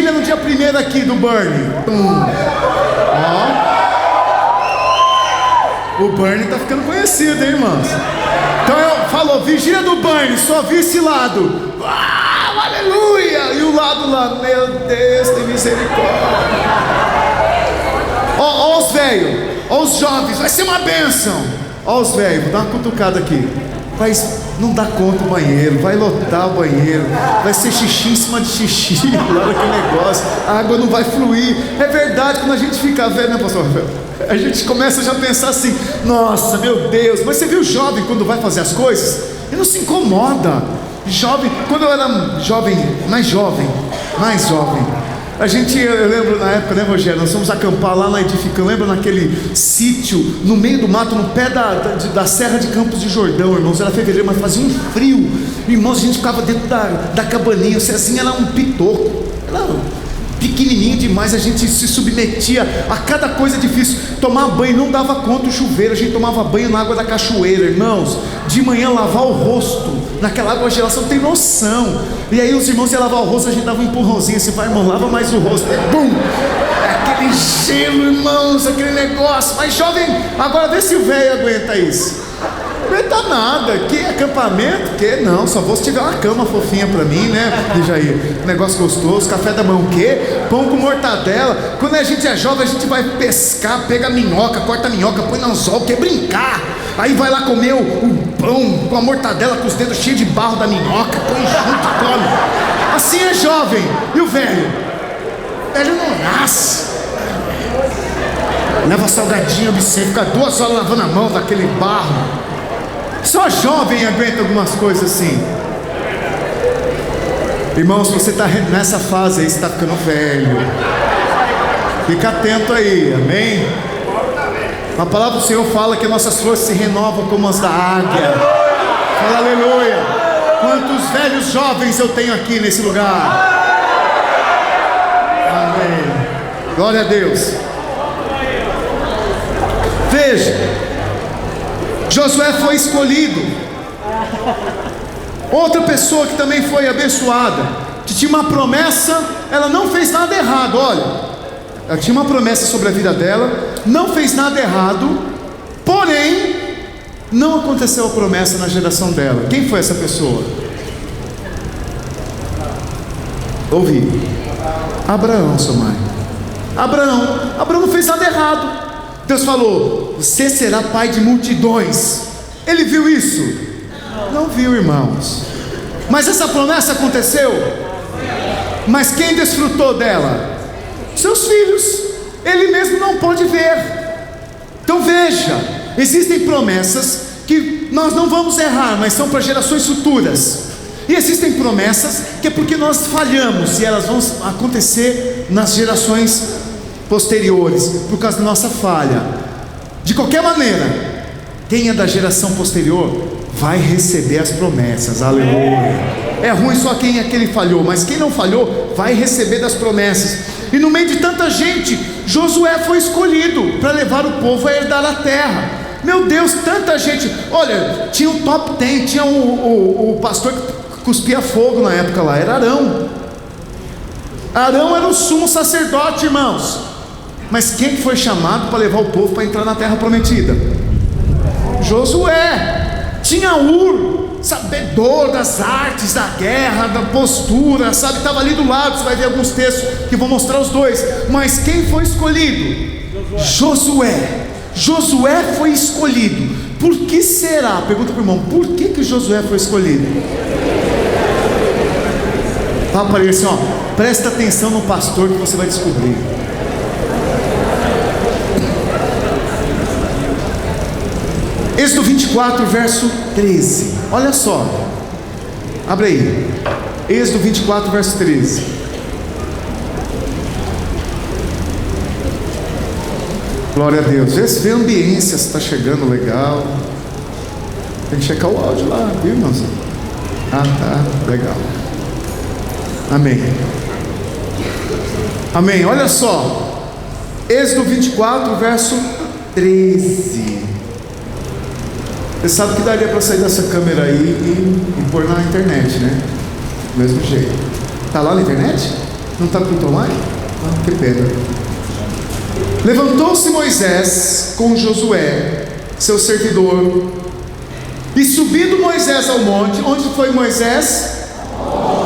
vigília no dia 1º aqui do Burn. Ó. O Burn tá ficando conhecido, hein, irmãos? Então falou, vigília do Burn, só vi esse lado. Aleluia! E o lado lá, meu Deus, tem misericórdia. Ó os velhos, ó os jovens, vai ser uma bênção. Ó os velhos, vou dar uma cutucada aqui. Não dá conta o banheiro, vai lotar o banheiro, vai ser xixi em cima de xixi, lá naquele negócio, a água não vai fluir. É verdade, quando a gente fica velho, né, pastor? A gente começa já a pensar assim, nossa, meu Deus. Mas você viu o jovem quando vai fazer as coisas? Ele não se incomoda. Jovem, quando eu era mais jovem, eu lembro na época, né, Rogério, nós fomos acampar lá na Edificam, lembra naquele sítio, no meio do mato, no pé da Serra de Campos de Jordão, irmãos, era fevereiro, mas fazia um frio, irmãos, a gente ficava dentro da cabaninha, assim, era um pitoco, era pequenininho demais, a gente se submetia a cada coisa difícil. Tomar banho não dava conta, o chuveiro, a gente tomava banho na água da cachoeira, irmãos. De manhã lavar o rosto naquela água gelada, você não tem noção. E aí os irmãos iam lavar o rosto, a gente dava um empurrãozinho assim, vai, irmão, lava mais o rosto, bum, aquele gelo, irmãos, aquele negócio. Mas jovem, agora vê se o velho aguenta isso. Não aguenta nada. Que acampamento? Que não, só vou se tiver uma cama fofinha pra mim, né, Jair? Negócio gostoso, café da manhã, o quê? Pão com mortadela. Quando a gente é jovem, a gente vai pescar, pega a minhoca, corta a minhoca, põe no anzol, quer brincar. Aí vai lá comer o pão com a mortadela, com os dedos cheios de barro da minhoca, põe junto, come. Assim é jovem. E o velho? O velho não nasce. Leva salgadinho, observa, fica 2 horas lavando a mão daquele barro. Só jovem aguenta algumas coisas assim. Irmãos, se você está nessa fase aí, você está ficando velho. Fica atento aí, amém? A palavra do Senhor fala que nossas forças se renovam como as da águia. Fala aleluia. Quantos velhos jovens eu tenho aqui nesse lugar. Amém. Glória a Deus. Veja, Josué foi escolhido. Outra pessoa que também foi abençoada, que tinha uma promessa, ela não fez nada errado. Olha, ela tinha uma promessa sobre a vida dela, não fez nada errado, porém não aconteceu a promessa na geração dela. Quem foi essa pessoa? Ouvi. Abraão, sua mãe. Abraão não fez nada errado. Deus falou, você será pai de multidões. Ele viu isso? Não viu, irmãos. Mas essa promessa aconteceu? Mas quem desfrutou dela? Seus filhos. Ele mesmo não pôde ver. Então veja, existem promessas que nós não vamos errar, mas são para gerações futuras. E existem promessas que é porque nós falhamos, e elas vão acontecer nas gerações posteriores, por causa da nossa falha. De qualquer maneira, quem é da geração posterior vai receber as promessas, aleluia. É ruim só quem é que ele falhou, mas quem não falhou vai receber das promessas. E no meio de tanta gente, Josué foi escolhido para levar o povo a herdar a terra. Meu Deus, tanta gente. Olha, tinha o top 10, tinha o pastor que cuspia fogo na época lá, era Arão. Arão era o sumo sacerdote, irmãos. Mas quem foi chamado para levar o povo para entrar na terra prometida? Josué. Tinha sabedor das artes da guerra, da postura, sabe, estava ali do lado. Você vai ver alguns textos que vão mostrar os dois. Mas quem foi escolhido? Josué. Josué foi escolhido. Por que será? Pergunta para o irmão, por que Josué foi escolhido? Fala para ele assim, ó, presta atenção no pastor que você vai descobrir. Êxodo 24, verso 13. Olha só, abre aí. Êxodo 24, verso 13. Glória a Deus. Vê a ambiência, se está chegando legal. Tem que checar o áudio lá, viu, irmãos? Ah, tá, legal. Amém. Amém, olha só. Êxodo 24, verso 13. Você sabe que daria para sair dessa câmera aí e pôr na internet, né? Do mesmo jeito. Tá lá na internet? Não está com online? Ah, que pena. Levantou-se Moisés com Josué, seu servidor, e subindo Moisés ao monte. Onde foi Moisés?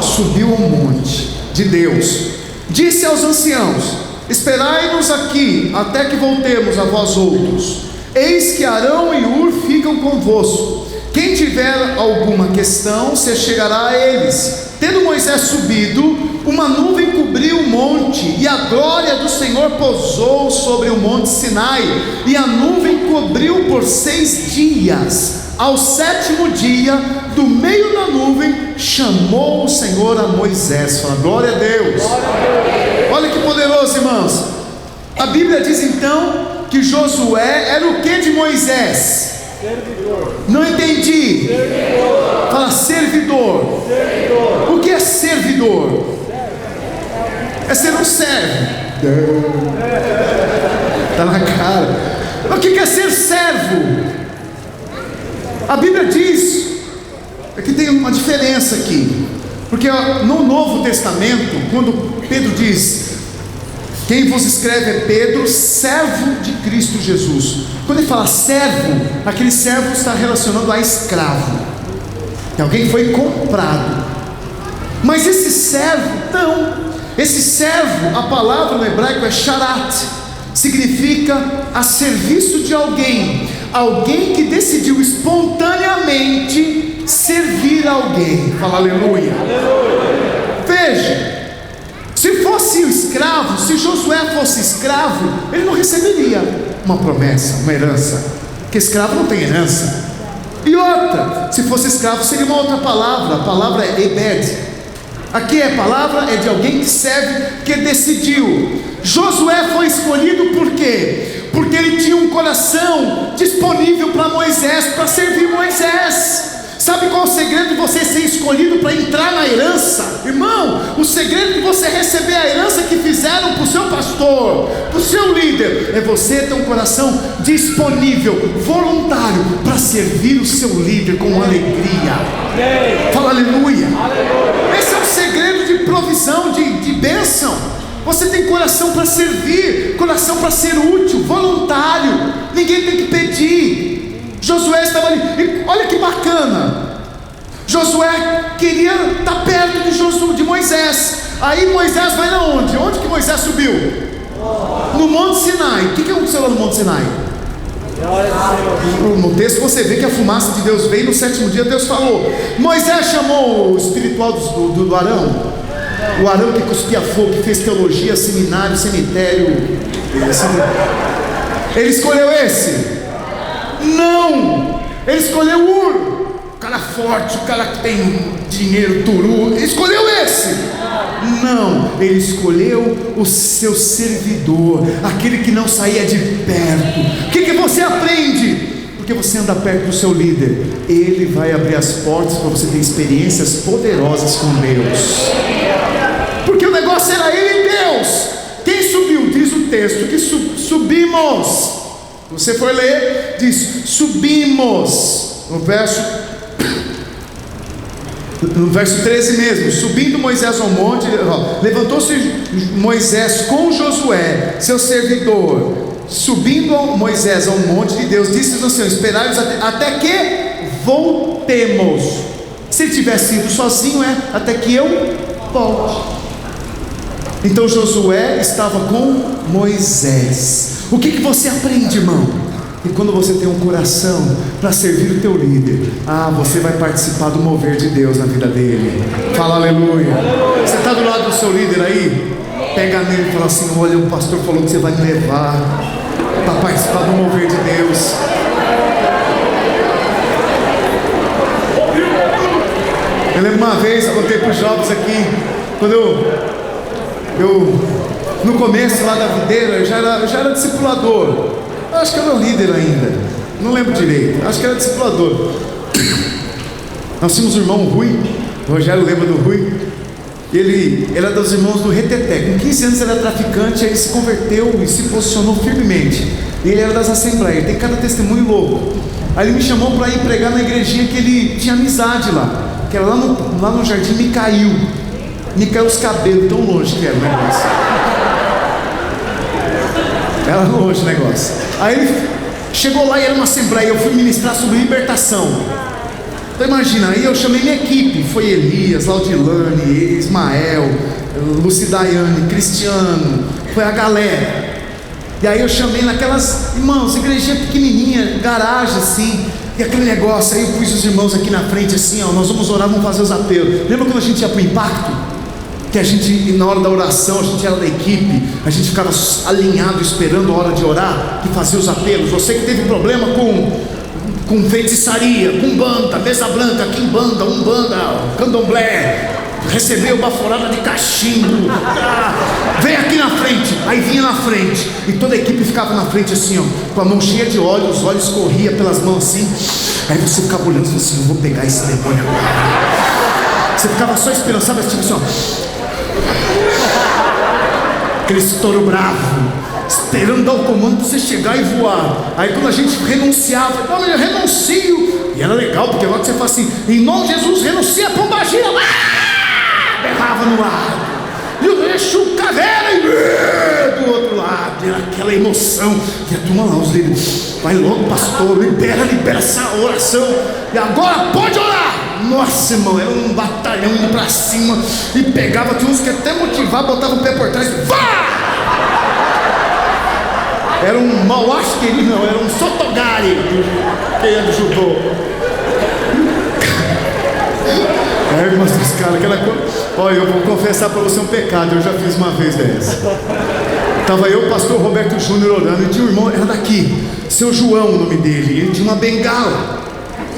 Subiu ao monte de Deus. Disse aos anciãos: esperai-nos aqui, até que voltemos a vós outros. Eis que Arão e Hur ficam convosco. Quem tiver alguma questão, se chegará a eles. Tendo Moisés subido, uma nuvem cobriu o monte, e a glória do Senhor pousou sobre o monte Sinai, e a nuvem cobriu por 6 dias. Ao 7º dia, do meio da nuvem, chamou o Senhor a Moisés. Fala, glória a Deus. Olha que poderoso, irmãos. A Bíblia diz então que Josué era o que de Moisés? Servidor. Não entendi. Servidor. Fala, servidor. Servidor. O que é servidor? É ser um servo. Está na cara. O que é ser servo? A Bíblia diz, aqui tem uma diferença aqui, porque no Novo Testamento, quando Pedro diz: quem vos escreve é Pedro, servo de Cristo Jesus. Quando ele fala servo, aquele servo está relacionando a escravo, que alguém foi comprado. Mas esse servo, não. Esse servo, a palavra no hebraico é sharat, significa a serviço de alguém, alguém que decidiu espontaneamente servir alguém. Fala aleluia. Veja, se fosse o escravo, se Josué fosse escravo, ele não receberia uma promessa, uma herança, porque escravo não tem herança. E outra, se fosse escravo seria uma outra palavra, a palavra é ebed. Aqui a palavra é de alguém que serve, que decidiu. Josué foi escolhido por quê? Porque ele tinha um coração disponível para Moisés, para servir Moisés. Sabe qual é o segredo de você ser escolhido para entrar na herança? Irmão, o segredo de você receber a herança que fizeram para o seu pastor, para o seu líder, é você ter um coração disponível, voluntário, para servir o seu líder com alegria. Fala aleluia. Esse é o segredo de provisão, de bênção. Você tem coração para servir, coração para ser útil, voluntário. Ninguém tem que pedir. Josué estava ali, e olha que bacana. Josué queria estar perto de Moisés. Aí Moisés vai na onde? Onde que Moisés subiu? No Monte Sinai. O que aconteceu lá no Monte Sinai? No texto você vê que a fumaça de Deus veio. No 7º dia Deus falou. Moisés chamou o espiritual do Arão, o Arão que cuspia fogo, que fez teologia, seminário, cemitério. Ele escolheu esse? Não, ele escolheu Hur, o cara forte, o cara que tem dinheiro, turu. Ele escolheu esse? Não, ele escolheu o seu servidor, aquele que não saía de perto. O que você aprende? Porque você anda perto do seu líder, ele vai abrir as portas para você ter experiências poderosas com Deus. Porque o negócio era ele e Deus. Quem subiu? Diz o texto que subimos. Você for ler, diz subimos. No verso 13 mesmo. Subindo Moisés ao monte, levantou-se Moisés com Josué, seu servidor. Subindo Moisés ao monte de Deus, disse ao Senhor: esperai-nos até que voltemos. Se ele tivesse ido sozinho, até que eu volte. Então Josué estava com Moisés. O que você aprende, irmão? E quando você tem um coração para servir o teu líder, você vai participar do mover de Deus na vida dele. Fala aleluia. Você está do lado do seu líder aí? Pega nele e fala assim: olha, o pastor falou que você vai me levar para participar do mover de Deus. Eu lembro uma vez, eu contei para os jovens aqui, quando eu no começo lá da videira, eu já era discipulador. Eu acho que eu era líder ainda, não lembro direito, acho que era discipulador. Nós tínhamos o irmão Rui, o Rogério lembra do Rui. Ele era dos irmãos do Reteté. Com 15 anos ele era traficante, aí ele se converteu e se posicionou firmemente. E ele era das assembleias, tem cada testemunho louco. Aí ele me chamou para ir pregar na igrejinha que ele tinha amizade lá, que era lá no Jardim Micail. Me caiu os cabelos tão longe que era o negócio. Era longe o negócio. Aí ele chegou lá e era uma assembleia. Eu fui ministrar sobre libertação. Então imagina, aí eu chamei minha equipe. Foi Elias, Laudilane, Ismael, Lucidaiane, Cristiano. Foi a galera. E aí eu chamei naquelas, irmãos, igrejinha pequenininha, garagem assim. E aquele negócio, aí eu pus os irmãos aqui na frente assim, ó, nós vamos orar, vamos fazer os apelos. Lembra quando a gente ia para o impacto? Que a gente, na hora da oração, a gente era da equipe, a gente ficava alinhado, esperando a hora de orar, e fazia os apelos. Você que teve problema com feitiçaria, com banda, mesa branca, quimbanda, umbanda, candomblé, recebeu baforada de cachimbo, vem aqui na frente. Aí vinha na frente, e toda a equipe ficava na frente assim, ó, com a mão cheia de óleo, os olhos corriam pelas mãos assim. Aí você ficava olhando assim, eu vou pegar esse demônio agora. Você ficava só esperando, sabe, tipo assim, ó, aquele estouro bravo, esperando dar o comando para você chegar e voar. Aí quando a gente renunciava, não, eu renuncio. E era legal, porque agora que você fala assim, em nome de Jesus, renuncia a pombagira. Berrava no lado. E o eixo caveira e do outro lado. Era aquela emoção. E a turma lá, os líderes, vai logo, pastor, libera essa oração. E agora pode orar. Nossa, irmão, era um batalhão indo pra cima. E pegava, tinha uns que até motivava, botava o pé por trás. Vá! Era um mauasqueri, não, era um sotogari, que é do judô. É, irmãos dos caras, aquela coisa. Olha, eu vou confessar para você um pecado, eu já fiz uma vez dessa. Estava eu, o pastor Roberto Júnior, orando, e tinha um irmão, era daqui, seu João, o nome dele, ele tinha uma bengala.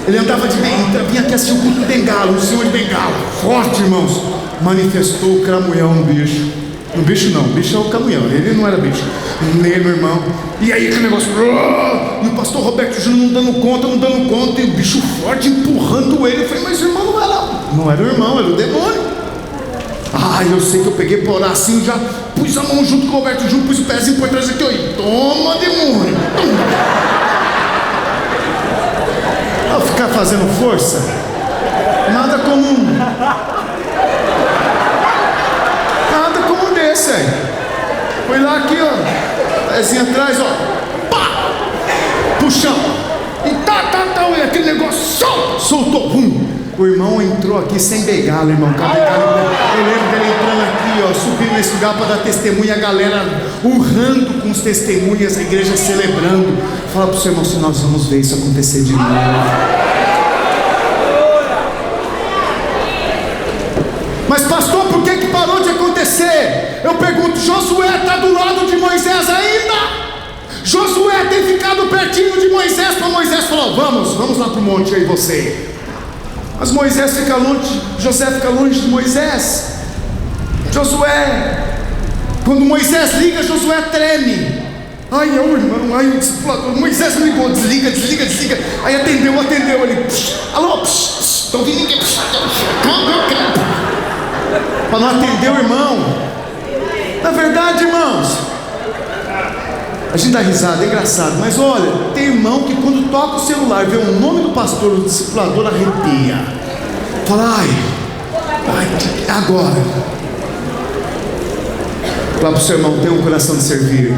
Ele andava de bengala, vinha aqui assistir o culto de bengala, um senhor de bengala, forte, irmãos. Manifestou o cramunhão no bicho. No bicho não, o bicho é o caminhão, ele não era bicho. Nele, meu irmão. E aí aquele negócio, e o pastor Roberto Júnior não dando conta, e o bicho forte empurrando ele. Eu falei, mas o irmão não era o irmão, era o demônio. Eu sei que eu peguei por orar assim, já pus a mão junto com o Roberto Júnior, pus o pezinho por trás aqui, ó, e toma, demônio. Ao ficar fazendo força, nada comum. Desse aí. Foi lá aqui, ó, pezinho atrás, ó, pá, puxão, e e aquele negócio soltou, o irmão entrou aqui sem bengala, irmão, com a bengala. Eu lembro dele entrando aqui, ó, subindo nesse lugar para dar testemunha, a galera urrando com os testemunhas, a igreja celebrando. Fala pro seu irmão, se nós vamos ver isso acontecer de novo. Mas pastor, por que parou de acontecer? Eu pergunto, Josué está do lado de Moisés ainda? Josué tem ficado pertinho de Moisés, para Moisés falar, vamos lá para o monte aí você. Mas Moisés fica longe, José fica longe de Moisés. Josué, quando Moisés liga, Josué treme. Ai, o irmão, o discipulador, Moisés ligou, desliga. Aí atendeu ele. Alô, tô ouvindo ninguém. Para não atender o irmão. Na verdade, irmãos, a gente dá risada, é engraçado, mas olha, tem irmão que quando toca o celular, vê o nome do pastor, do discipulador, arrepia. Fala, agora. Fala para o seu irmão, tem um coração de servir.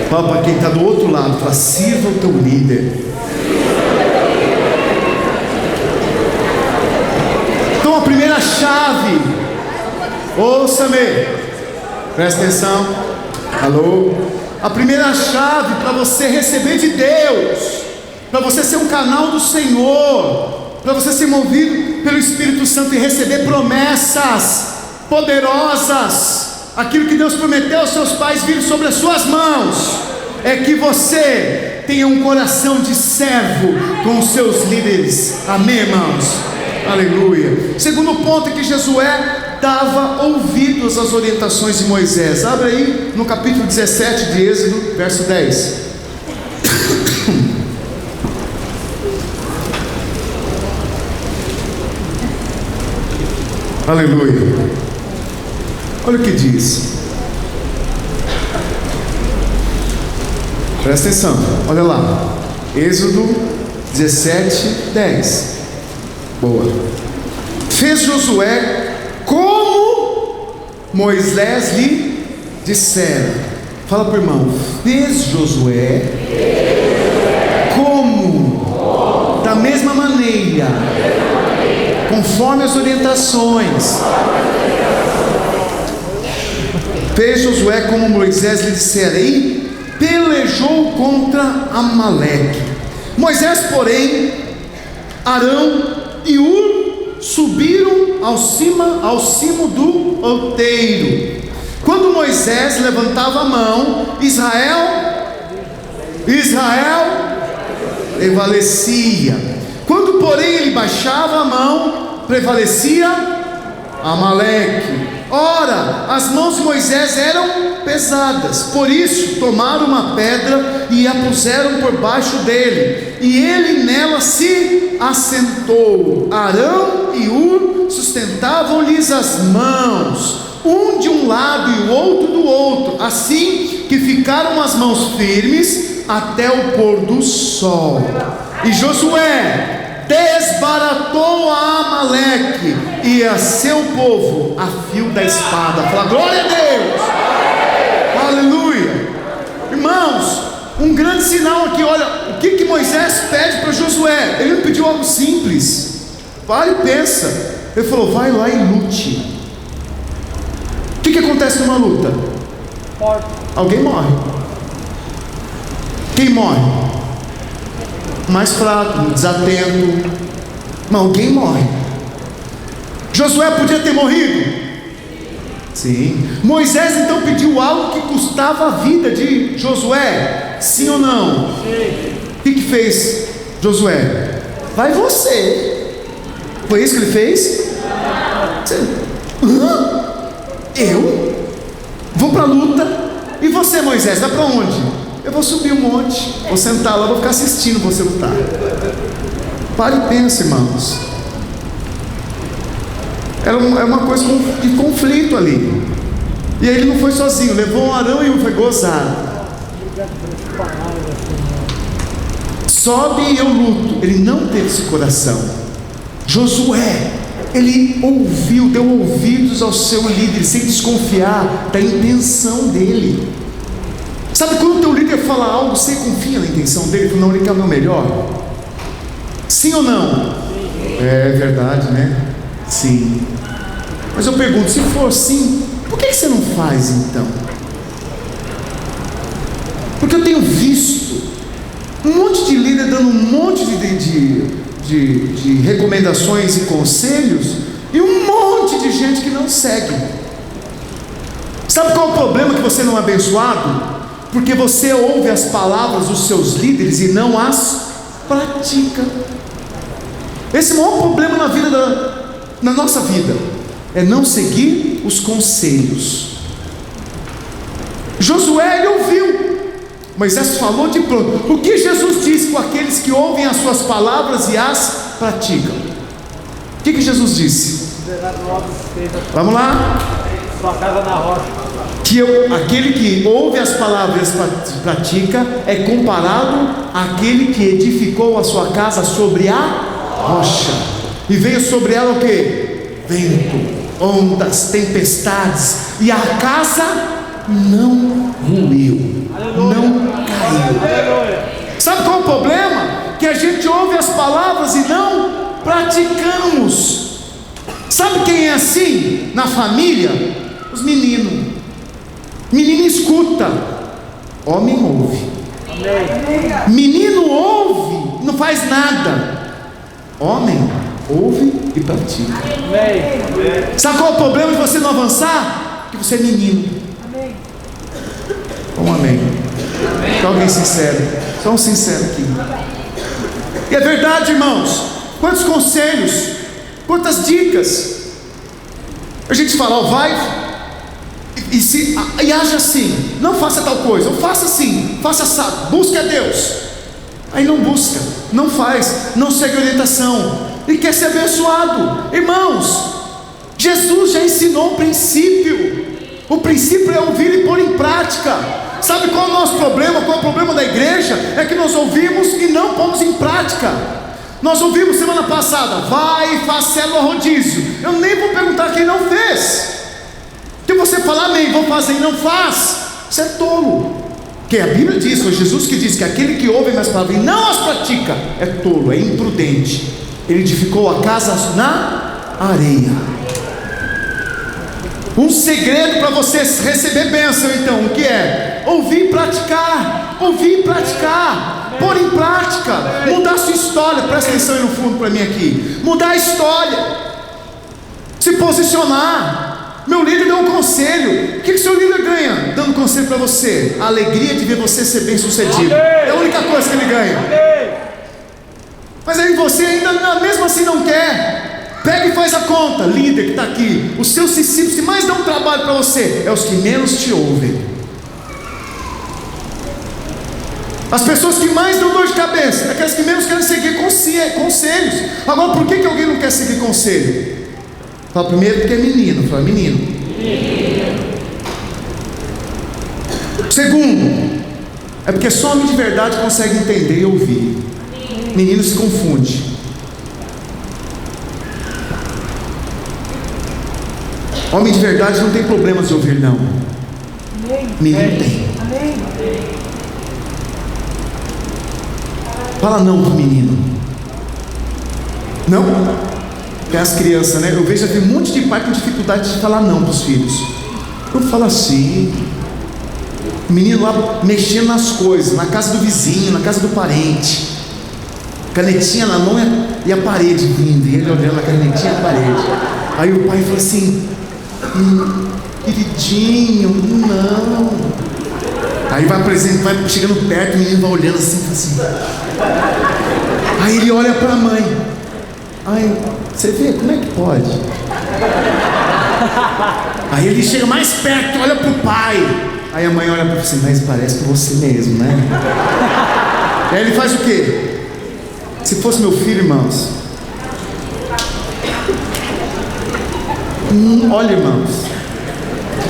Fala para quem está do outro lado, fala, sirva o teu líder. Então a primeira chave, ouça-me, presta atenção, alô, a primeira chave para você receber de Deus, para você ser um canal do Senhor, para você ser movido pelo Espírito Santo e receber promessas poderosas, aquilo que Deus prometeu aos seus pais vir sobre as suas mãos, é que você tenha um coração de servo com os seus líderes. Amém, irmãos? Aleluia. Segundo ponto é que Josué dava ouvidos às orientações de Moisés. Abre aí no capítulo 17 de Êxodo, verso 10. Aleluia. Olha o que diz. Presta atenção, olha lá. Êxodo 17, 10. Boa. fez Josué como Moisés lhe dissera. Fala para o irmão: fez Josué como, da mesma maneira, conforme as orientações. Fez Josué como Moisés lhe dissera, e pelejou contra Amaleque. Moisés, porém, Arão e Hur subiram ao cimo do outeiro. Quando Moisés levantava a mão, Israel prevalecia. Quando, porém, ele baixava a mão, prevalecia Amaleque. Ora, as mãos de Moisés eram pesadas, por isso tomaram uma pedra e a puseram por baixo dele, e ele nela se assentou. Arão e Hur sustentavam-lhes as mãos, um de um lado e o outro do outro, assim que ficaram as mãos firmes até o pôr do sol. E Josué desbaratou a Amaleque e a seu povo a fio da espada. Fala glória a Deus, aleluia. Irmãos, um grande sinal aqui. Olha o que Moisés pede para Josué. Ele não pediu algo simples. Vai e pensa. Ele falou: vai lá e lute. O que acontece numa luta? Alguém morre. Quem morre? Mais fraco, desatento, mas alguém morre. Josué podia ter morrido? Sim. Moisés então pediu algo que custava a vida de Josué? Sim ou não? Sim. O que fez Josué? Vai você. Foi isso que ele fez? Eu? Vou para a luta. E você, Moisés, vai para onde? Eu vou subir um monte, vou sentar lá, vou ficar assistindo você lutar. Pare e pense, irmãos. Era uma coisa de conflito ali. E aí ele não foi sozinho, levou um Arão e um, foi gozado. Sobe e eu luto. Ele não teve esse coração. Josué, ele ouviu, deu ouvidos ao seu líder, sem desconfiar da intenção dele. Sabe quando o teu líder fala algo, você confia na intenção dele? Não, ele quer o meu melhor? Sim ou não? É verdade, né? Sim. Mas eu pergunto, se for sim, por que você não faz então? Porque eu tenho visto um monte de líder dando um monte de recomendações e conselhos, e um monte de gente que não segue. Sabe qual é o problema que você não é abençoado? Porque você ouve as palavras dos seus líderes e não as pratica. Esse é o maior problema na nossa vida, é não seguir os conselhos. Josué, ele ouviu, Moisés falou de pronto. O que Jesus disse com aqueles que ouvem as suas palavras e as praticam? O que Jesus disse? Vamos lá. Sua casa na rocha. Que aquele que ouve as palavras e pratica é comparado àquele que edificou a sua casa sobre a rocha, e veio sobre ela o que? Vento, ondas, tempestades, e a casa não ruiu, não caiu. Sabe qual é o problema? Que a gente ouve as palavras e não praticamos. Sabe quem é assim na família? Os meninos. Menino escuta, homem ouve. Menino ouve, não faz nada. Homem ouve e pratica. Sabe qual é o problema de você não avançar? Que você é menino. Um amém. Tem alguém sincero? Só um sincero aqui. E é verdade, irmãos. Quantos conselhos, quantas dicas. A gente fala, ó, vai e age assim, não faça tal coisa, ou faça assim, faça assado, busque a Deus. Aí não busca, não faz, não segue a orientação, e quer ser abençoado. Irmãos, Jesus já ensinou o princípio é ouvir e pôr em prática. Sabe qual é o nosso problema? Qual é o problema da igreja? É que nós ouvimos e não pomos em prática. Nós ouvimos semana passada: vai e faz célula rodízio. Eu nem vou perguntar quem não fez. Se você falar amém, vou fazer e não faz, você é tolo. Porque a Bíblia diz, foi Jesus que diz que aquele que ouve minhas palavras e não as pratica é tolo, é imprudente. Ele edificou a casa na areia. Um segredo para você receber bênção, então, o que é? Ouvir e praticar. Ouvir e praticar. Pôr em prática. Mudar a sua história. Presta atenção aí no fundo para mim aqui. Mudar a história. Se posicionar. Meu líder deu um conselho. O que o seu líder ganha dando conselho para você? A alegria de ver você ser bem sucedido. É a única coisa que ele ganha. Mas aí você ainda mesmo assim não quer. Pega e faz a conta. Líder que está aqui, os seus discípulos que mais dão trabalho para você é os que menos te ouvem. As pessoas que mais dão dor de cabeça é aquelas que menos querem seguir conselhos. Agora, por que alguém não quer seguir conselho? Fala primeiro porque é menino. Fala menino. Segundo, é porque só homem de verdade consegue entender e ouvir. Menino se confunde. Homem de verdade não tem problemas de ouvir não. Menino tem. Fala não pro menino. Não? Tem as crianças, né? Eu vejo aqui um monte de pai com dificuldade de falar não pros filhos. Eu falo assim. O menino lá mexendo nas coisas, na casa do vizinho, na casa do parente, canetinha na mão e a parede vindo, e ele olhando a canetinha e a parede. Aí o pai falou assim: queridinho, não. Aí vai chegando perto, o menino vai olhando assim. Aí ele olha para a mãe. Aí você vê, como é que pode? Aí ele chega mais perto, olha para o pai. Aí a mãe olha para você: mas parece com você mesmo, né? E aí ele faz o quê? Se fosse meu filho, irmãos. Olha, irmãos,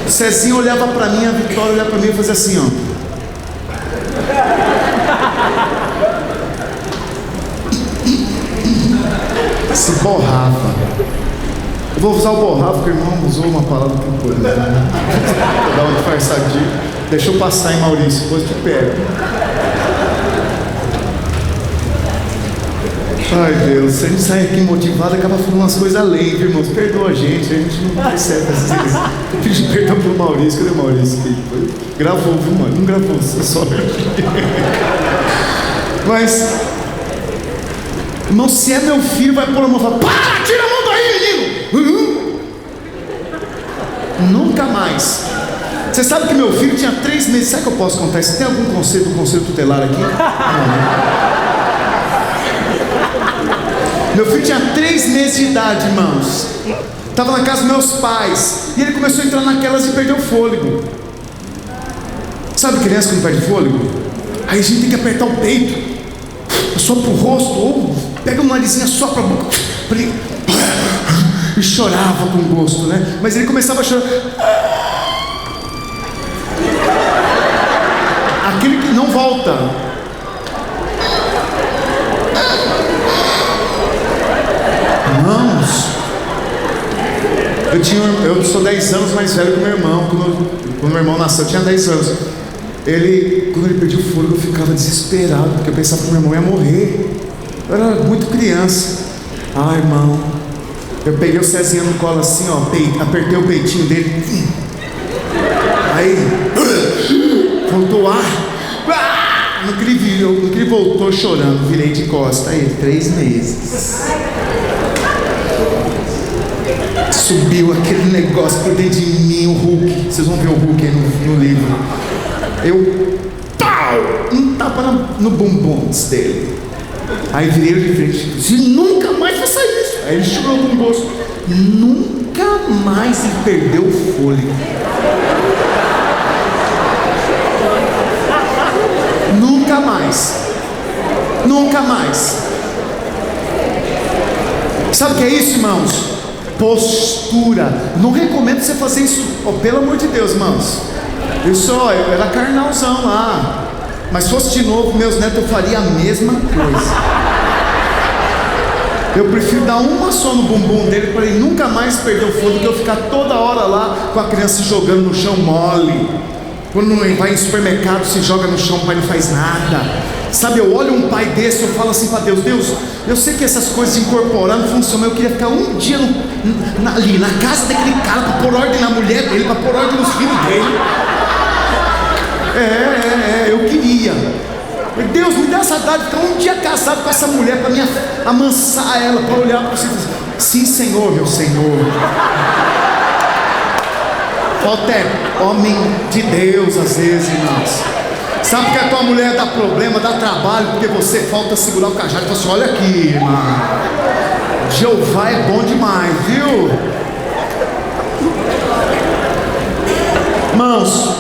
o Cezinho olhava para mim, a Vitória olhava para mim e fazia assim, ó. Se borrava. Eu vou usar o borrava porque o irmão usou uma palavra que não pode, né? Vou dar uma disfarçadinha. Deixa eu passar em Maurício, depois te pego. Ai Deus, a gente sai aqui motivado, acaba falando umas coisas além, viu, irmãos? Perdoa a gente não percebe essas coisas. Eu pedi perdão pro Maurício. Cadê o Maurício? Gravou, viu, mano? Não gravou, só. Mas, irmão, se é meu filho, vai pôr a mão e falar: para, tira a mão daí, menino! Nunca mais. Você sabe que meu filho tinha 3 meses. Sabe que eu posso contar isso? Tem algum conselho do conselho tutelar aqui? Não. Meu filho tinha 3 meses de idade, irmãos. Estava na casa dos meus pais. E ele começou a entrar naquelas e perdeu o fôlego. Sabe criança que não perde fôlego? Aí a gente tem que apertar o peito, sopra o rosto, ou pega o narizinho, sopra a boca. E chorava com gosto, né? Mas ele começava a chorar. Aquele que não volta. Irmãos, eu sou 10 anos mais velho que meu irmão. Quando meu irmão nasceu, eu tinha 10 anos. Quando ele perdia o fôlego, eu ficava desesperado, porque eu pensava que meu irmão ia morrer. Eu era muito criança. Ah, irmão, eu peguei o Cezinha no colo assim, ó, apertei o peitinho dele. Aí voltou ar. No que ele voltou chorando, virei de costa. Aí, 3 meses. Subiu aquele negócio por dentro de mim, o Hulk. Vocês vão ver o Hulk aí no livro. Um tapa no bumbum dele. Aí virei ele de frente e disse: nunca mais faça isso. Aí ele chorou com gosto. Nunca mais ele perdeu o fôlego. Nunca mais. Nunca mais. Sabe o que é isso, irmãos? Postura. Não recomendo você fazer isso, pelo amor de Deus, irmãos. Isso, eu era carnalzão lá. Mas se fosse de novo, meus netos, eu faria a mesma coisa. Eu prefiro dar uma só no bumbum dele para ele nunca mais perder o fôlego, do que eu ficar toda hora lá com a criança se jogando no chão mole. Quando vai em supermercado, se joga no chão, o pai não faz nada. Sabe, eu olho um pai desse, eu falo assim para Deus: Deus, eu sei que essas coisas de incorporar não funcionam, mas eu queria ficar um dia ali na casa daquele cara para pôr ordem na mulher dele, para pôr ordem nos filhos dele. Eu queria. Deus, me dá essa dádiva de ficar um dia casado com essa mulher, para me amansar ela, para olhar para você e dizer: sim, Senhor, meu Senhor. Falta homem de Deus às vezes, irmãos. Sabe porque a tua mulher dá problema, dá trabalho, porque você falta segurar o cajado e fala assim: olha aqui, irmã, Jeová é bom demais, viu? Irmãos,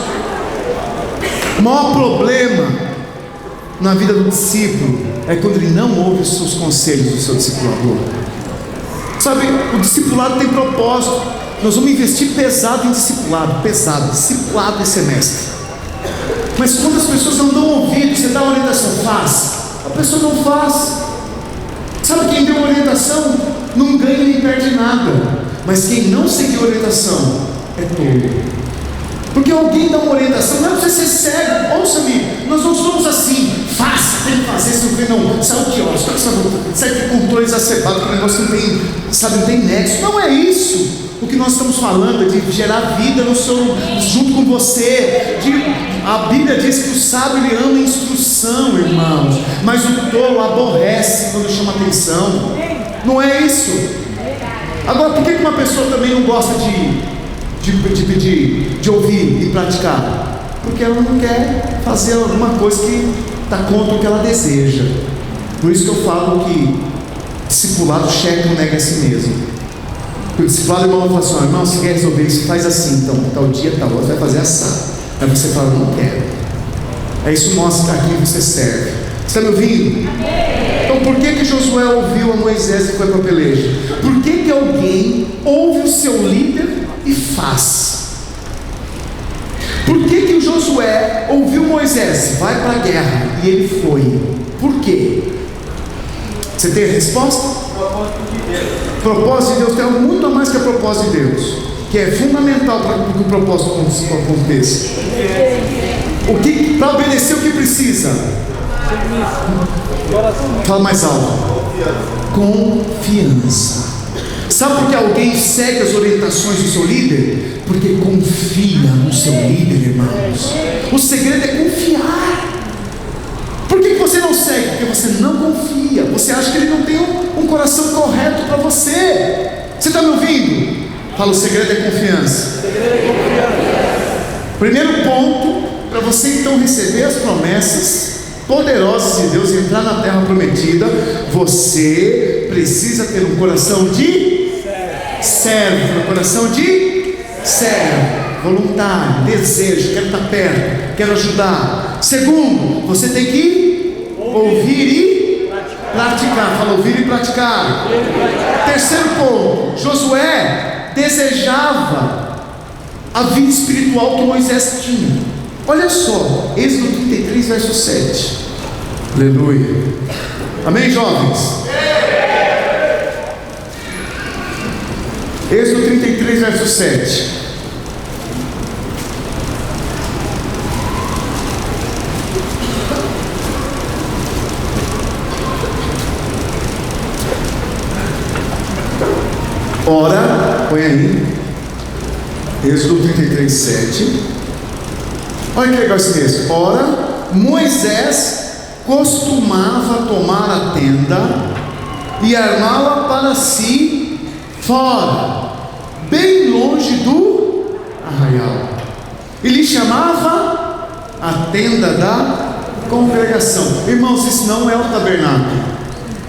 o maior problema na vida do discípulo é quando ele não ouve os seus conselhos do seu discipulador. Sabe, o discipulado tem propósito. Nós vamos investir pesado em discipulado esse semestre. Mas quando as pessoas não dão ouvido, você dá orientação, faz, a pessoa não faz. Sabe, quem deu orientação não ganha nem perde nada, mas quem não seguiu orientação é tolo. Porque alguém dá uma orientação, não é para você ser cego. Ouça-me, nós não somos assim: faça, tem que fazer, se não vê, não, sai o quiosque, sai de controle exacerbado, porque o negócio não tem, sabe, não tem nexo. Não é isso. O que nós estamos falando é de gerar vida no seu, junto com você. A Bíblia diz que o sábio ele ama a instrução, irmãos, mas o tolo aborrece quando chama atenção. Não é isso? Agora, por que uma pessoa também não gosta de ouvir e praticar? Porque ela não quer fazer alguma coisa que está contra o que ela deseja. Por isso que eu falo que discipulado checa ou nega a si mesmo. O discipulado, irmão, fala assim: irmão, se quer resolver isso, faz assim, então, tal dia, tal hora, vai fazer assim. Aí você fala: não quero. Aí isso mostra a quem você serve. Você está me ouvindo? Então por que Josué ouviu a Moisés e foi para a peleja? Por que alguém ouve o seu líder e faz? Por que o Josué ouviu Moisés, vai para a guerra, e ele foi? Por quê? Você tem a resposta? Propósito de Deus tem algo muito mais que a propósito de Deus, que é fundamental para que o propósito aconteça. Para obedecer o que precisa? Fala mais alto. Confiança. Sabe por que alguém segue as orientações do seu líder? Porque confia no seu líder, irmãos. O segredo é confiar. Por que você não segue? Porque você não confia. Você acha que ele não tem um coração correto para você. Você está me ouvindo? Fala: o segredo é confiança. Primeiro ponto, para você então receber as promessas poderosas de Deus e entrar na terra prometida, você precisa ter um coração de servo, um coração de servo, voluntário, desejo, quero estar perto, quero ajudar. Segundo, você tem que ouvir e praticar. Fala: ouvir e praticar. Terceiro ponto, Josué desejava a vida espiritual que Moisés tinha. Olha só, Êxodo 33, verso 7. Aleluia. Amém, jovens? Êxodo 33, verso 7. Ora, põe aí, Êxodo 33, 7. Olha que legal esse texto. Ora, Moisés costumava tomar a tenda e armá-la para si fora, bem longe do arraial. Ele chamava a tenda da congregação. Irmãos, isso não é o tabernáculo.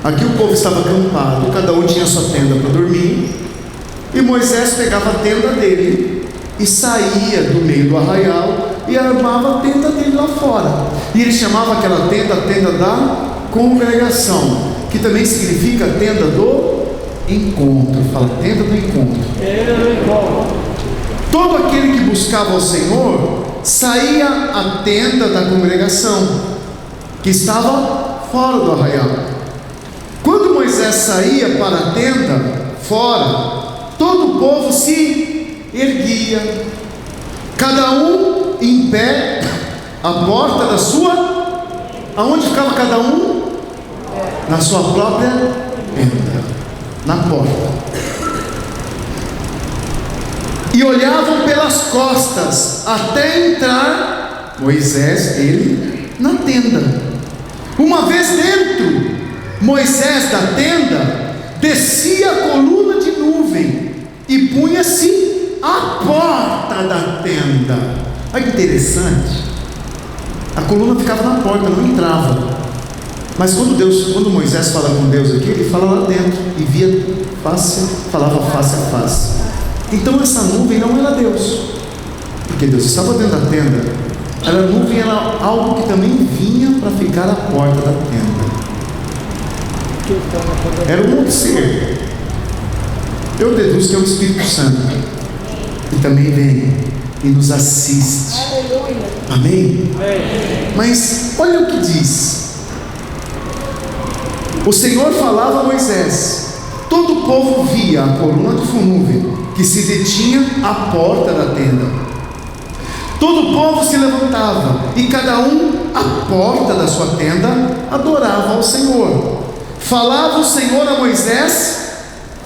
Aqui o povo estava acampado, cada um tinha sua tenda para dormir, e Moisés pegava a tenda dele e saía do meio do arraial e armava a tenda dele lá fora. E ele chamava aquela tenda a tenda da congregação, que também significa a tenda do encontro. Fala: tenda do encontro. Todo aquele que buscava ao Senhor saía à tenda da congregação, que estava fora do arraial. Quando Moisés saía para a tenda fora, todo o povo se erguia, cada um em pé, à porta da sua. Aonde ficava cada um? Na sua própria tenda, na porta. E olhavam pelas costas até entrar Moisés, ele, na tenda. Uma vez dentro, Moisés da tenda, descia a coluna de nuvem e punha-se à porta da tenda. Olha que interessante. A coluna ficava na porta, não entrava. Mas quando Moisés fala com Deus aqui, ele fala lá dentro e via falava face a face. Então essa nuvem não era Deus, porque Deus estava dentro da tenda. A nuvem era algo que também vinha para ficar à porta da tenda. Era um outro ser. Eu deduzo que é o Espírito Santo, que também vem e nos assiste. Amém? Mas olha o que diz. O Senhor falava a Moisés, todo o povo via a coluna de nuvem que se detinha à porta da tenda. Todo o povo se levantava e cada um à porta da sua tenda adorava ao Senhor. Falava o Senhor a Moisés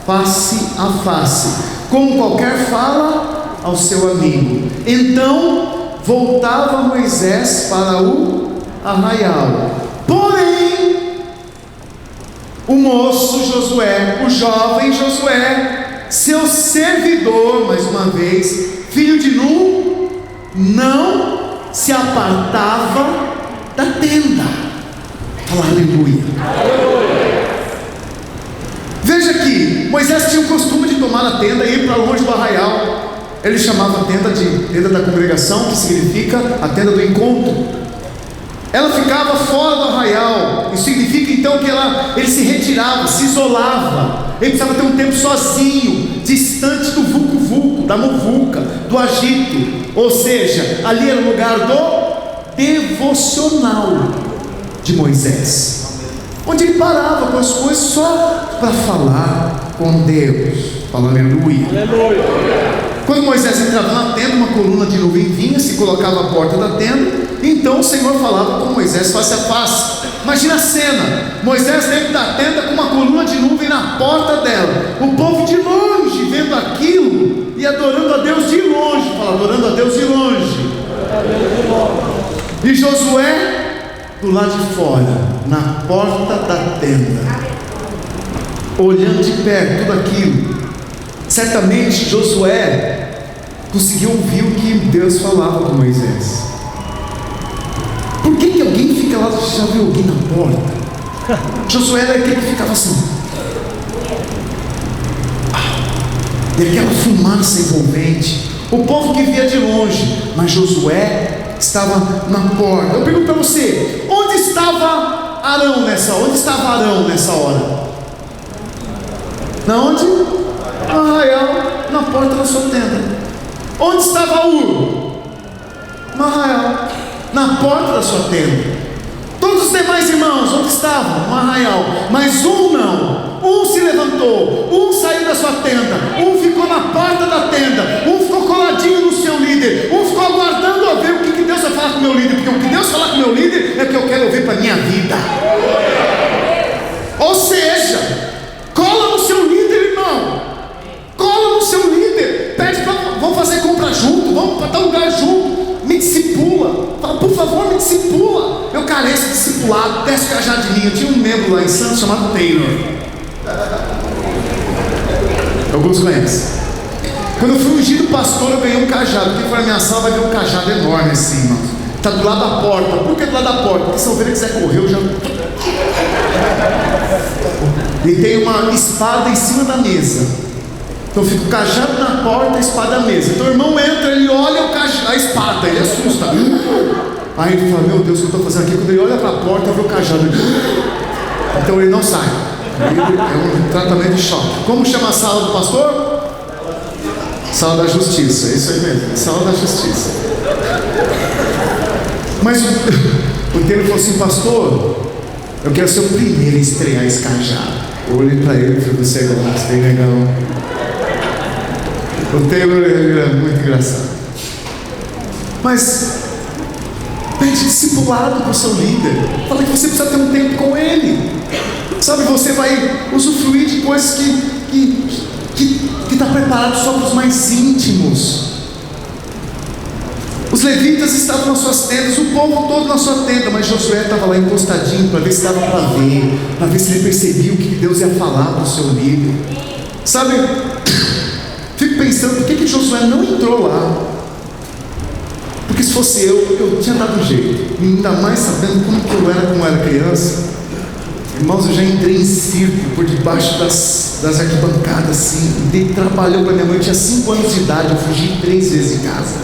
face a face, como qualquer fala ao seu amigo. Então voltava Moisés para o arraial. Porém, o moço Josué, o jovem Josué, seu servidor, mais uma vez, filho de Nun, não se apartava da tenda. Fala aleluia. Veja aqui, Moisés tinha o costume de tomar a tenda e ir para longe do arraial. Ele chamava a tenda de tenda da congregação, que significa a tenda do encontro. Ela ficava fora do arraial. Isso significa então que ele se retirava, se isolava. Ele precisava ter um tempo sozinho, distante do vulco-vulco, da muvuca, do agito. Ou seja, ali era o lugar do devocional de Moisés, onde ele parava com as coisas só para falar com Deus. Fala aleluia. Quando Moisés entrava na tenda, uma coluna de nuvem vinha, se colocava à porta da tenda. Então o Senhor falava com Moisés face a face. Imagina a cena, Moisés dentro da tenda com uma coluna de nuvem na porta dela, o povo de longe vendo aquilo e adorando a Deus de longe. Fala, adorando a Deus de longe. E Josué do lado de fora, na porta da tenda, olhando de perto tudo aquilo. Certamente Josué conseguiu ouvir o que Deus falava com Moisés. Por que alguém fica lá? Já viu alguém na porta? Josué era aquele que ficava assim, e aquela fumaça envolvente, o povo que via de longe, mas Josué estava na porta. Eu pergunto para você, onde estava Arão nessa hora? Na onde? No arraial, na porta da sua tenda. Onde estava Ur? No arraial, na porta da sua tenda. Todos os demais irmãos, onde estavam? No arraial. Mas um não. Um se levantou, um saiu da sua tenda, um ficou na porta da tenda, um ficou coladinho no seu líder, um ficou aguardando a ver o que Deus vai falar com o meu líder, porque o que Deus falar com o meu líder é o que eu quero ouvir para a minha vida. Ou seja, cola no seu líder, irmão. Cola no seu líder. Pede para, vamos fazer compra junto, vamos para tal lugar junto. Me discipula. Fala, por favor, me discipula. Eu careço de discipulado. Desce o cajado de mim. Eu tinha um membro lá em Santos chamado Taylor. Alguns conhecem. Quando eu fui ungido pastor, eu ganhei um cajado. Quem for na minha sala vai ver um cajado enorme assim, irmão. Está do lado da porta. Por que do lado da porta? Porque se a ovelha quiser correr, eu já... E tem uma espada em cima da mesa. Então fica o cajado na porta, a espada na mesa. Então o irmão entra, ele olha a espada, ele assusta. Aí ele fala, meu Deus, o que eu estou fazendo aqui? Quando ele olha para a porta, vê o cajado. Então ele não sai. É um tratamento de choque. Como chama a sala do pastor? Sala da Justiça. Isso aí mesmo, Sala da Justiça. Mas o Taylor falou assim, pastor, eu quero ser o primeiro a estrear esse cajado. Eu olhei para ele e falei: você gosta, bem legal. O Taylor era muito engraçado. Mas pede discipulado para o seu líder. Fala que você precisa ter um tempo com ele. Sabe, você vai usufruir de coisas que está preparado só para os mais íntimos. Os levitas estavam nas suas tendas, o povo todo na sua tenda, mas Josué estava lá encostadinho para ver se dava para ver se ele percebia o que Deus ia falar para o seu líder. Sabe, fico pensando por que Josué não entrou lá. Porque se fosse eu tinha dado um jeito, ainda mais sabendo como eu era criança. Irmãos, eu já entrei em circo por debaixo das arquibancadas assim, trabalhou para minha mãe, eu tinha 5 anos de idade, eu fugi 3 vezes de casa.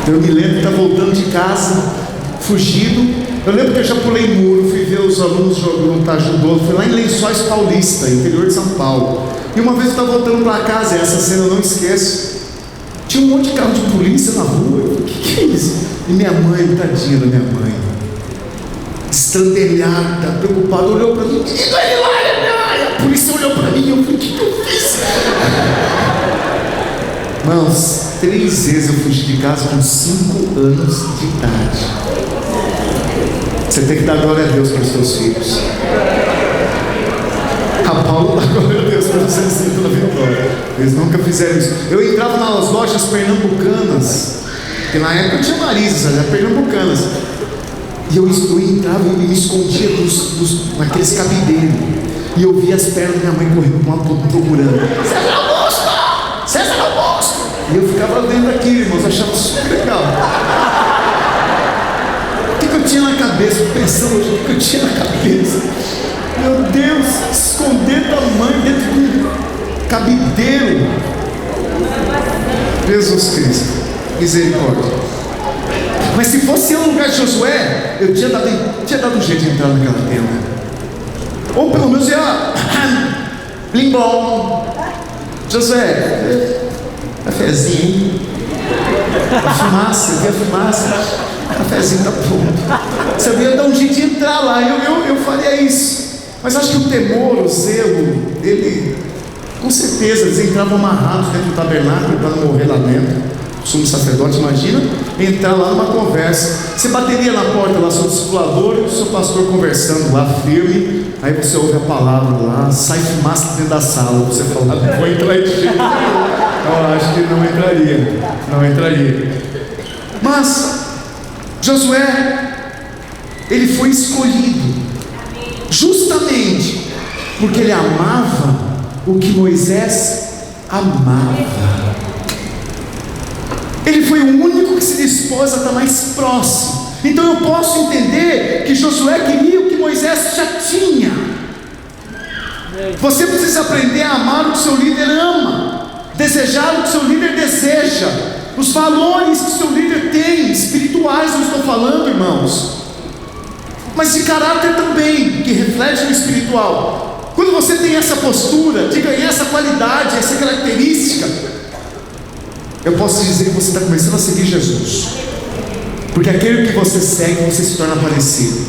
Eu me lembro de estar voltando de casa, fugido. Eu lembro que eu já pulei muro, fui ver os alunos lutar judô, fui lá em Lençóis Paulista, interior de São Paulo. E uma vez eu estava voltando para casa, essa cena eu não esqueço. Tinha um monte de carro de polícia na rua. Eu falei: o que é isso? E minha mãe, tadinha da minha mãe, estrandelhada, preocupada, olhou para mim: menino, ele lá, e a polícia olhou para mim, eu falei: o que eu fiz? Irmãos, 3 vezes eu fugi de casa com 5 anos de idade. Você tem que dar glória a Deus para os seus filhos. A Paulo dá glória a Deus para vocês pela vitória. Eles nunca fizeram isso. Eu entrava nas lojas pernambucanas, que na época tinha Marisa, era pernambucanas. E eu entrava e me escondia naqueles cabideiros. E eu via as pernas da minha mãe correndo para um lado procurando: César Augusto! César Augusto! E eu ficava dentro daquilo, irmãos, achava super legal. O que eu tinha na cabeça? Pensando hoje, o que eu tinha na cabeça? Meu Deus, esconder da mãe dentro de um cabideiro. Jesus Cristo, misericórdia. Mas se fosse eu no lugar de Josué, eu tinha dado um jeito de entrar naquela tenda. Ou pelo menos ia blim blom. Josué, cafezinho, a fumaça, eu vi a fumaça, cafezinho da ponta. Você ia dar um jeito de entrar lá, eu faria isso. Mas acho que o temor, o zelo, ele, com certeza, eles entravam amarrados dentro do tabernáculo para não morrer lá dentro. O sumo sacerdote, imagina, entrar lá numa conversa. Você bateria na porta lá, seu discipulador e o seu pastor conversando lá, firme. Aí você ouve a palavra lá, sai fumaça dentro da sala. Você fala: não vou entrar de jeito. Eu acho que não entraria. Mas Josué, ele foi escolhido justamente porque ele amava o que Moisés amava. Ele foi o único que se dispôs a estar mais próximo. Então eu posso entender que Josué queria o que Moisés já tinha. Você precisa aprender a amar o que seu líder ama, desejar o que seu líder deseja, os valores que seu líder tem, espirituais eu estou falando, irmãos, mas de caráter também, que reflete no espiritual. Quando você tem essa postura de ganhar essa qualidade, essa característica, eu posso dizer que você está começando a seguir Jesus, porque aquele que você segue, você se torna parecido.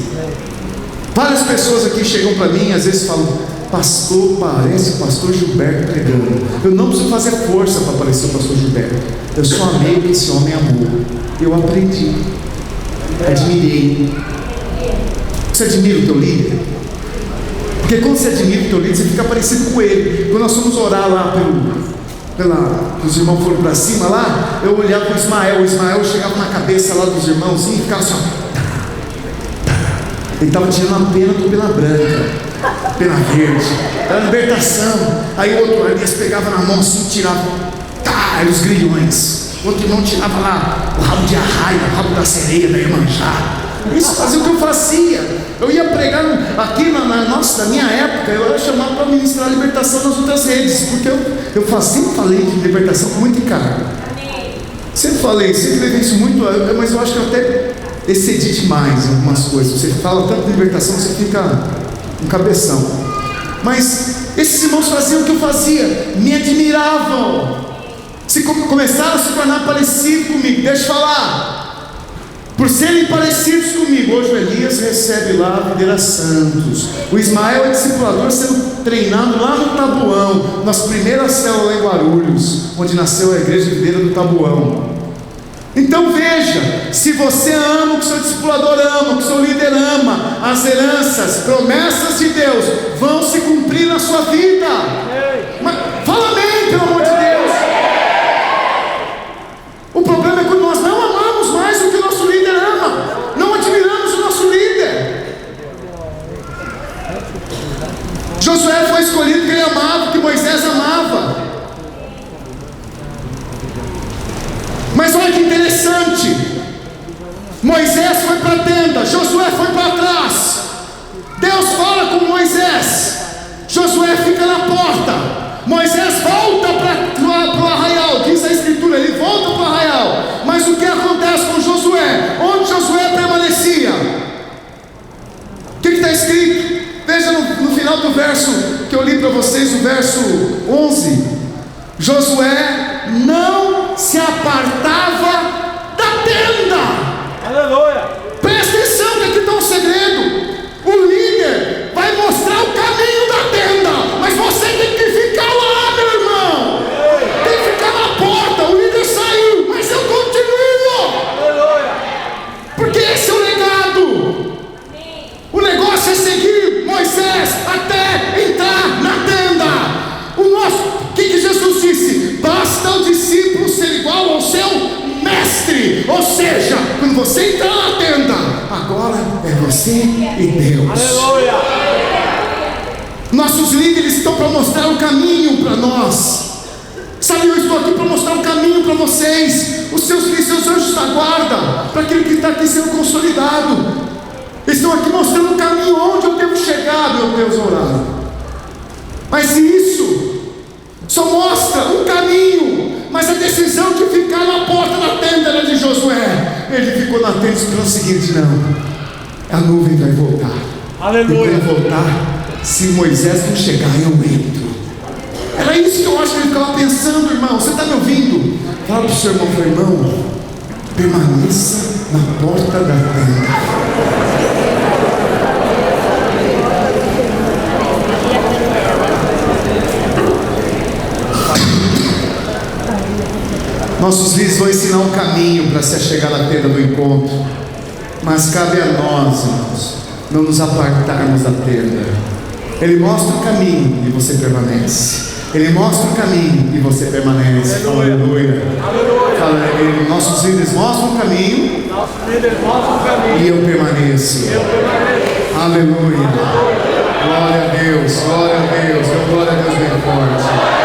Várias pessoas aqui chegam para mim, às vezes falam: pastor, parece o pastor Gilberto pregando. Eu não preciso fazer força para parecer o pastor Gilberto. Eu só amei o que esse homem amou. Eu aprendi, admirei. Você admira o teu líder? Porque quando você admira o teu líder, você fica parecido com ele. Quando nós fomos orar lá os irmãos foram para cima lá, eu olhava para o Ismael chegava na cabeça lá dos irmãos e ficava assim, ele estava tirando a pena com pena branca, pena verde, era libertação. Aí o outro ali pegava na mão assim, tirava, eram os grilhões. O outro irmão tirava lá o rabo de arraia, o rabo da sereia, da Iemanjá. Isso fazia o que eu fazia. Eu ia pregar aqui na minha época, eu era chamado para ministrar a libertação nas outras redes, porque eu sempre falei de libertação com muito encargo. Sempre levei isso muito, mas eu acho que eu até excedi demais em algumas coisas. Você fala tanto de libertação, você fica um cabeção. Mas esses irmãos faziam o que eu fazia, me admiravam, começaram a se tornar parecidos comigo. Deixa eu falar, por serem parecidos comigo. Hoje o Elias recebe lá a videira Santos, o Ismael é discipulador sendo treinado lá no Taboão, nossa primeira célula em Guarulhos, onde nasceu a igreja videira do Taboão. Então veja, se você ama o que seu discipulador ama, o que seu líder ama, as heranças, promessas de Deus vão se cumprir na sua vida. Mas, fala amém, pelo amor de Deus. O problema é quando nós não amamos mais o que o nosso líder ama, não admiramos o nosso líder. Josué foi escolhido porque ele amava o que Moisés amava. Mas olha que interessante, Moisés foi para a tenda, Josué foi para trás. Deus fala com Moisés, Josué fica na porta, Moisés volta para o arraial, diz a escritura, ele volta para o arraial. Mas o que acontece com Josué? Onde Josué permanecia? O que está escrito? Veja no final do verso que eu li para vocês, o verso 11. Josué não se apartava da tenda. Aleluia. Presta atenção que aqui está um segredo. O líder vai mostrar o caminho da tenda, mas você tem que ficar lá, meu irmão. Tem que ficar na porta. O líder saiu, mas eu continuo. Aleluia. Porque esse é o legado. O negócio é seguir Moisés até entrar na tenda. O que Jesus disse? Basta o discípulo ser igual ao seu mestre. Ou seja, quando você entrar na tenda, agora é você e Deus. Aleluia. Nossos líderes estão para mostrar o caminho para nós. Sabe, eu estou aqui para mostrar um caminho para vocês. Os seus anjos da guarda, para aquele que está aqui sendo consolidado, estão aqui mostrando o caminho onde eu devo chegar, meu Deus orado. Mas isso só mostra um caminho. Mas a decisão de ficar na porta da tenda era de Josué. Ele ficou na tenda esperando o seguinte: não, a nuvem vai voltar. Aleluia. E vai voltar. Se Moisés não chegar, eu entro. Era isso que eu acho que ele ficava pensando, irmão. Você está me ouvindo? Fala para o seu irmão, irmão, permaneça na porta da tenda. Nossos líderes vão ensinar um caminho para se chegar na tenda do encontro, mas cabe a nós, irmãos, não nos apartarmos da tenda. Ele mostra o caminho e você permanece. Ele mostra o caminho e você permanece. Aleluia. Aleluia. Nossos líderes mostram o caminho, e eu permaneço. Aleluia. Glória a Deus, glória a Deus, glória a Deus bem forte.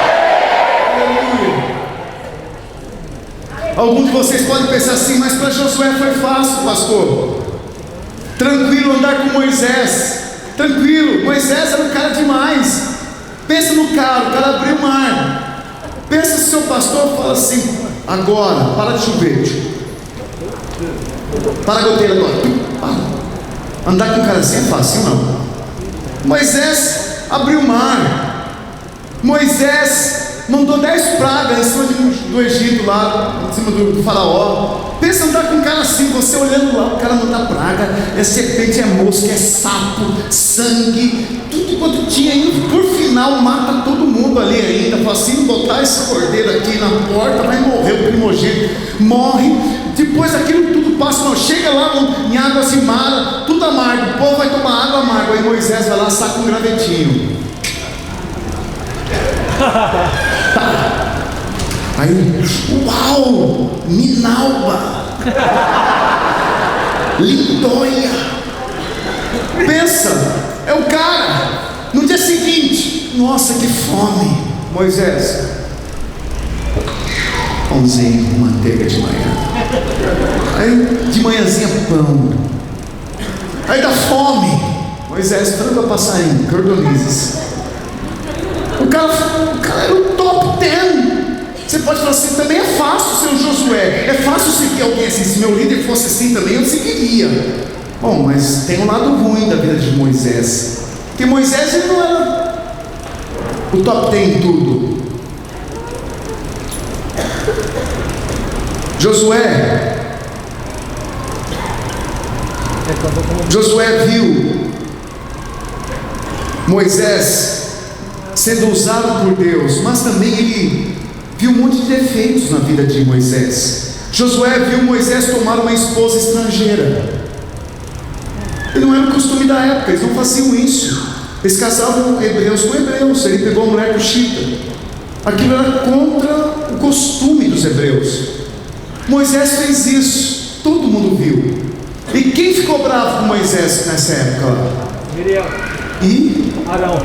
Alguns de vocês podem pensar assim: mas para Josué foi fácil, pastor. Tranquilo andar com Moisés. Tranquilo, Moisés era um cara demais. Pensa no cara, o cara abriu o mar. Pensa se seu pastor fala assim: agora, para de chover. Para a goteira agora. Andar com um cara assim é fácil, não. Moisés abriu o mar. Moisés mandou 10 pragas em cima do Egito, lá em cima do faraó. Pensa andar com um cara assim, você olhando lá, o cara manda praga, é serpente, é mosca, é sapo, sangue, tudo quanto tinha ainda. Por final mata todo mundo ali ainda. Fala assim: botar esse cordeiro aqui na porta, vai morrer o primogênito. Morre. Depois aquilo tudo passa, não, chega lá em águas de Mara, tudo amargo, o povo vai tomar água amarga. Aí Moisés vai lá, saca um gravetinho. Aí, uau, Minalba, lindonha. Pensa, é o cara. No dia seguinte, nossa, que fome. Moisés, pãozinho, manteiga de manhã. Aí de manhãzinha pão. Aí dá fome. Moisés, frango a passarinho, cordonizes. O cara era o top 10. Você pode falar assim: também é fácil ser um Josué. É fácil seguir alguém assim. Se meu líder fosse assim também, eu seguiria. Bom, mas tem um lado ruim da vida de Moisés. Porque Moisés, ele não era o top 10 em tudo. Josué Josué viu Moisés sendo usado por Deus, mas também ele viu um monte de defeitos na vida de Moisés. Josué viu Moisés tomar uma esposa estrangeira. E não era o costume da época, eles não faziam isso. Eles casavam hebreus com hebreus. Ele pegou a mulher cuxita. Aquilo era contra o costume dos hebreus. Moisés fez isso, todo mundo viu. E quem ficou bravo com Moisés nessa época lá? Miriam E Arão.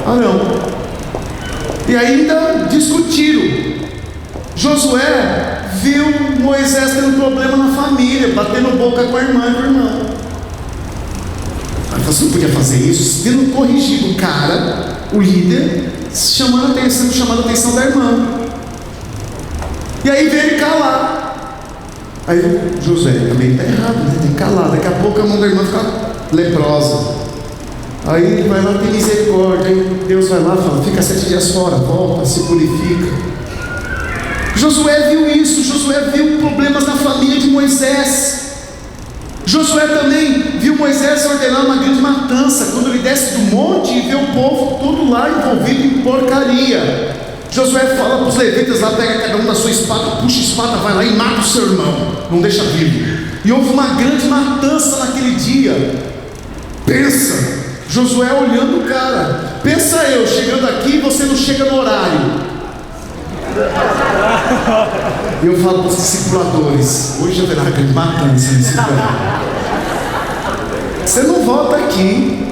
E ainda discutiram. Josué viu Moisés tendo problema na família, batendo boca com a irmã e com o irmão. Você não podia fazer isso, tendo corrigido o cara, o líder, chamando a atenção da irmã. E aí veio ele calar. Aí Josué também está errado, né? Tem que calar. Daqui a pouco a mão da irmã fica leprosa. Aí ele vai lá, tem misericórdia. Aí Deus vai lá e fala: fica 7 dias fora, volta, se purifica. Josué viu isso. Josué viu problemas na família de Moisés. Josué também viu Moisés ordenar uma grande matança, quando ele desce do monte e vê o povo todo lá envolvido em porcaria. Josué fala para os levitas lá: pega cada um da sua espada, puxa a espada, vai lá e mata o seu irmão, não deixa vivo. E houve uma grande matança naquele dia. Pensa, Josué olhando o cara. Pensa eu, chegando aqui, você não chega no horário. E eu falo para os discipuladores: hoje haverá grande matança nesse lugar. Você não volta aqui.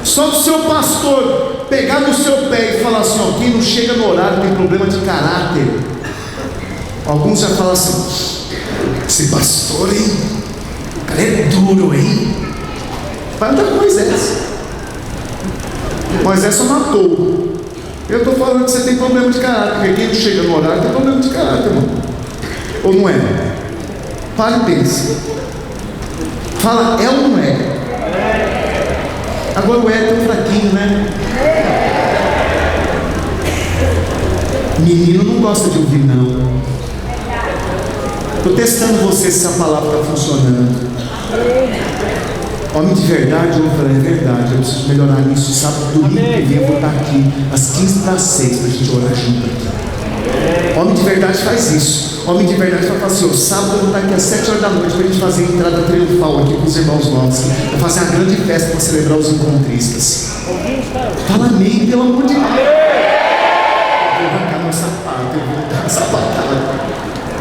Só do seu pastor pegar no seu pé e falar assim: ó, quem não chega no horário tem problema de caráter. Alguns já falam assim: esse pastor, hein, o cara é duro, hein. Vai andar com Moisés. Moisés só matou. Eu estou falando que você tem problema de caráter, porque quem não chega no horário tem problema de caráter, irmão. Ou não é? Fala e pensa. Fala, é ou não é? Agora o é tão fraquinho, né? Menino não gosta de ouvir não. Estou testando você se essa palavra está funcionando. Homem de verdade, eu vou falar: é verdade, eu preciso melhorar nisso. Sábado, domingo que vem eu vou estar aqui às 15:06 para a gente orar junto aqui. Homem de verdade faz isso. Homem de verdade vai falar assim: ó, sábado eu vou estar aqui às 7 horas da noite para a gente fazer a entrada triunfal aqui com os irmãos nossos. Vou fazer uma grande festa para celebrar os encontristas. Fala amém, pelo amor de Deus. Eu vou arrancar meu sapato, eu vou dar uma sapatada.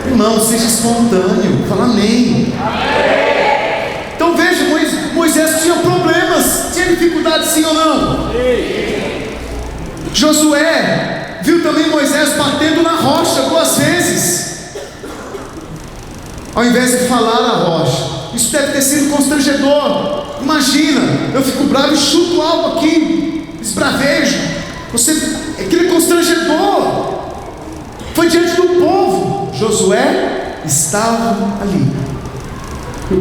Irmão, seja espontâneo. Fala amém. Então veja, Moisés tinha problemas, tinha dificuldade, sim ou não? Josué viu também Moisés batendo na rocha 2 vezes, ao invés de falar na rocha. Isso deve ter sido constrangedor. Imagina, eu fico bravo e chuto algo aqui, esbravejo. Aquilo é constrangedor. Foi diante do povo. Josué estava ali.